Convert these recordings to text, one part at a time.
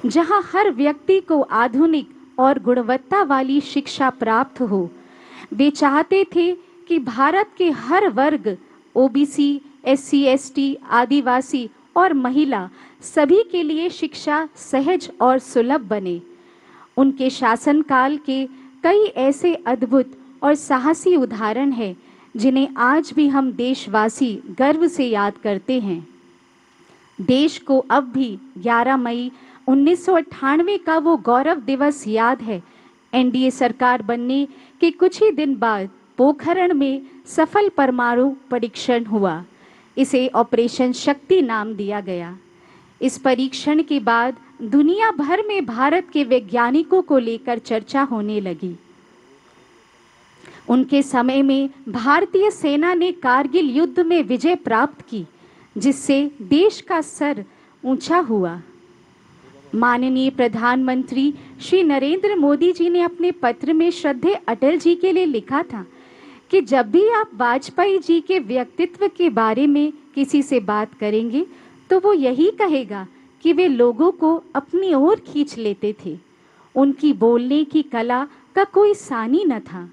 जहां हर व्यक्ति को आधुनिक और गुणवत्ता वाली शिक्षा प्राप्त हो। वे चाहते थे कि भारत के हर वर्ग, ओबीसी, एससी, एसटी, आदिवासी और महिला सभी के लिए शिक्षा सहज और सुलभ बने। उनके शासनकाल के कई ऐसे अद्भुत और साहसी उदाहरण हैं जिन्हें आज भी हम देशवासी गर्व से याद करते हैं। देश को अब भी 11 मई 1998 का वो गौरव दिवस याद है। एनडीए सरकार बनने के कुछ ही दिन बाद पोखरण में सफल परमाणु परीक्षण हुआ। इसे ऑपरेशन शक्ति नाम दिया गया। इस परीक्षण के बाद दुनिया भर में भारत के वैज्ञानिकों को लेकर चर्चा होने लगी। उनके समय में भारतीय सेना ने कारगिल युद्ध में विजय प्राप्त की, जिससे देश का सर ऊंचा हुआ। माननीय प्रधानमंत्री श्री नरेंद्र मोदी जी ने अपने पत्र में श्रद्धेय अटल जी के लिए लिखा था कि जब भी आप वाजपेयी जी के व्यक्तित्व के बारे में किसी से बात करेंगे तो वो यही कहेगा कि वे लोगों को अपनी ओर खींच लेते थे। उनकी बोलने की कला का कोई सानी न था।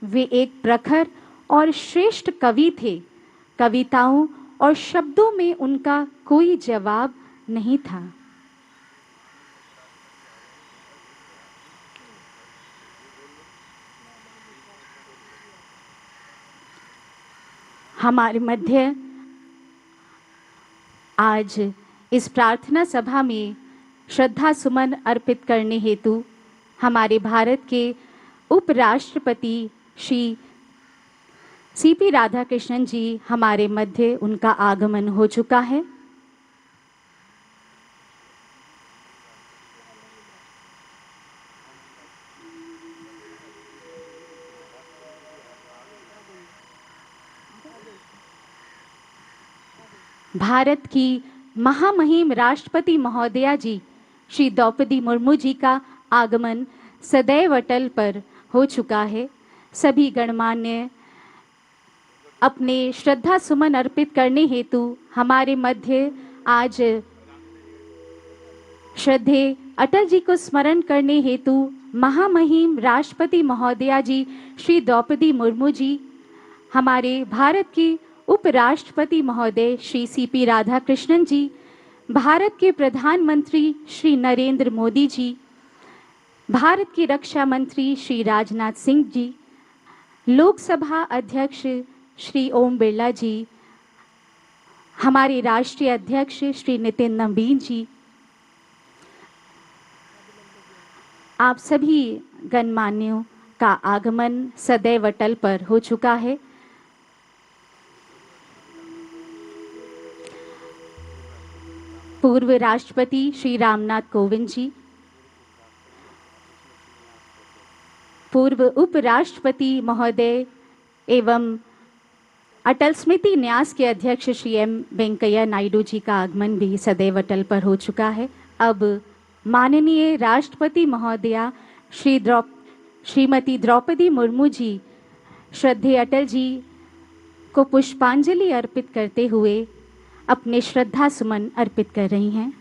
वे एक प्रखर और श्रेष्ठ कवि थे। कविताओं और शब्दों में उनका कोई जवाब नहीं था। हमारे मध्य आज इस प्रार्थना सभा में श्रद्धा सुमन अर्पित करने हेतु हमारे भारत के उपराष्ट्रपति श्री सीपी राधाकृष्णन जी हमारे मध्य उनका आगमन हो चुका है। भारत की महामहिम राष्ट्रपति महोदया जी श्री द्रौपदी मुर्मू जी का आगमन सदैव अटल पर हो चुका है। सभी गणमान्य अपने श्रद्धा सुमन अर्पित करने हेतु हमारे मध्य आज श्रद्धेय अटल जी को स्मरण करने हेतु महामहिम राष्ट्रपति महोदया जी श्री द्रौपदी मुर्मू जी, हमारे भारत की उपराष्ट्रपति महोदय श्री सीपी राधाकृष्णन जी, भारत के प्रधानमंत्री श्री नरेंद्र मोदी जी, भारत की रक्षा मंत्री श्री राजनाथ सिंह जी, लोकसभा अध्यक्ष श्री ओम बिरला जी, हमारे राष्ट्रीय अध्यक्ष श्री नितिन नवीन जी, आप सभी गणमान्यों का आगमन सदैव अटल पर हो चुका है। पूर्व राष्ट्रपति श्री रामनाथ कोविंद जी, पूर्व उपराष्ट्रपति महोदय एवं अटल स्मृति न्यास के अध्यक्ष श्री एम वेंकैया नायडू जी का आगमन भी सदैव अटल पर हो चुका है। अब माननीय राष्ट्रपति महोदया श्रीमती द्रौपदी मुर्मू जी श्रद्धेय अटल जी को पुष्पांजलि अर्पित करते हुए अपने श्रद्धा सुमन अर्पित कर रही हैं।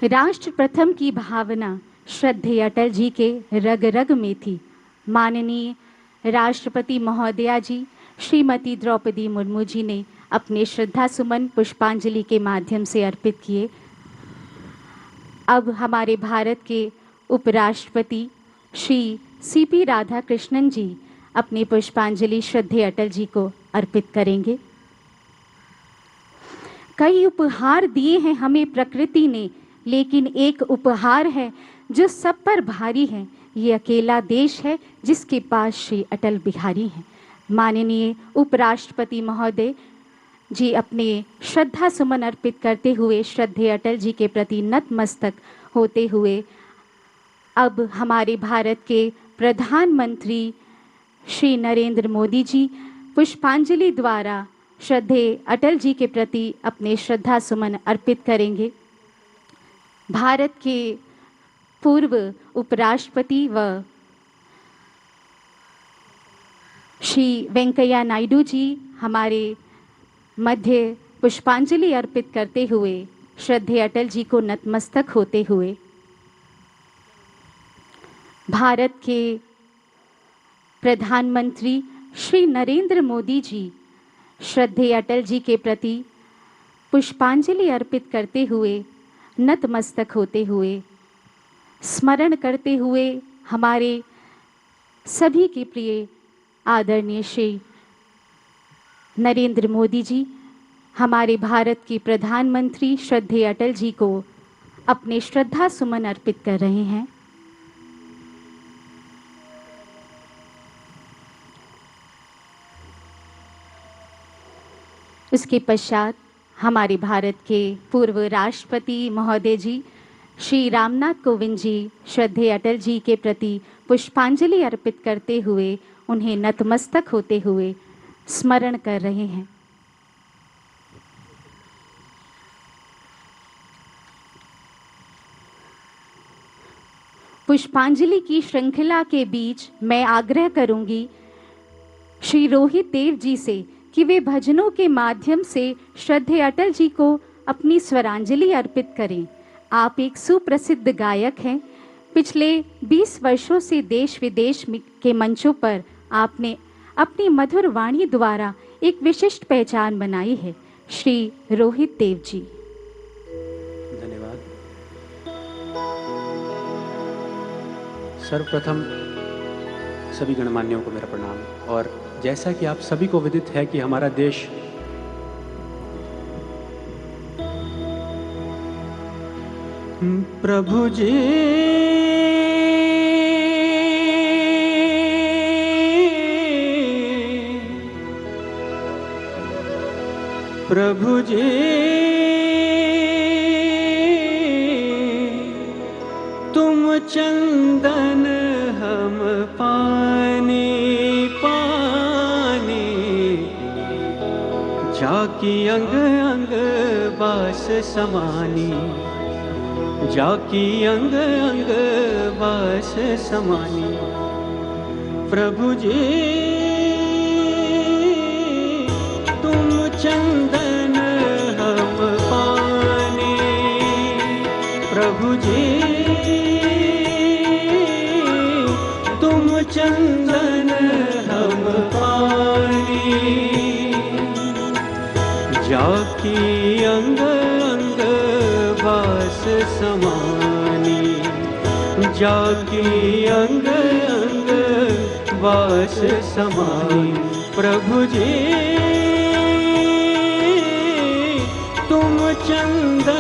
राष्ट्र प्रथम की भावना श्रद्धेय अटल जी के रग रग में थी। माननीय राष्ट्रपति महोदया जी श्रीमती द्रौपदी मुर्मू जी ने अपने श्रद्धा सुमन पुष्पांजलि के माध्यम से अर्पित किए। अब हमारे भारत के उपराष्ट्रपति श्री सीपी राधाकृष्णन जी अपनी पुष्पांजलि श्रद्धेय अटल जी को अर्पित करेंगे। कई उपहार दिए हैं हमें प्रकृति ने, लेकिन एक उपहार है जो सब पर भारी है। ये अकेला देश है जिसके पास श्री अटल बिहारी हैं। माननीय उपराष्ट्रपति महोदय जी अपने श्रद्धा सुमन अर्पित करते हुए श्रद्धेय अटल जी के प्रति नतमस्तक होते हुए अब हमारे भारत के प्रधानमंत्री श्री नरेंद्र मोदी जी पुष्पांजलि द्वारा श्रद्धेय अटल जी के प्रति अपने श्रद्धा सुमन अर्पित करेंगे। भारत के पूर्व उपराष्ट्रपति व श्री वेंकैया नायडू जी हमारे मध्य पुष्पांजलि अर्पित करते हुए, श्रद्धेय अटल जी को नतमस्तक होते हुए, भारत के प्रधानमंत्री श्री नरेंद्र मोदी जी श्रद्धेय अटल जी के प्रति पुष्पांजलि अर्पित करते हुए, नतमस्तक होते हुए, स्मरण करते हुए हमारे सभी के प्रिय आदरणीय श्री नरेंद्र मोदी जी, हमारे भारत के प्रधानमंत्री श्रद्धेय अटल जी को अपने श्रद्धा सुमन अर्पित कर रहे हैं। उसके पश्चात हमारे भारत के पूर्व राष्ट्रपति महोदय जी श्री रामनाथ कोविंद जी श्रद्धेय अटल जी के प्रति पुष्पांजलि अर्पित करते हुए, उन्हें नतमस्तक होते हुए स्मरण कर रहे हैं। पुष्पांजलि की श्रृंखला के बीच मैं आग्रह करूंगी श्री रोहित देव जी से कि वे भजनों के माध्यम से श्रद्धेय अटल जी को अपनी स्वरांजलि अर्पित करें। आप एक सुप्रसिद्ध गायक हैं। पिछले 20 वर्षों से देश विदेश के मंचों पर आपने अपनी मधुर वाणी द्वारा एक विशिष्ट पहचान बनाई है। श्री रोहित देव जी। धन्यवाद। सर्वप्रथम सभी गणमान्यों को मेरा प्रणाम। और जैसा कि आप सभी को विदित है कि हमारा देश प्रभु जी प्रभु जी तुम चंदन हम पानी पानी, जाकी अंग अंग बास समानी, जाकी अंग अंग बास समानी। प्रभु जी तुम चंदन हम पानी, प्रभु जी तुम चंदन हम पानी, जाकी अंग अंग बास समानी, जाकी अंग अंग बास समानी। प्रभु जी तुम चंदन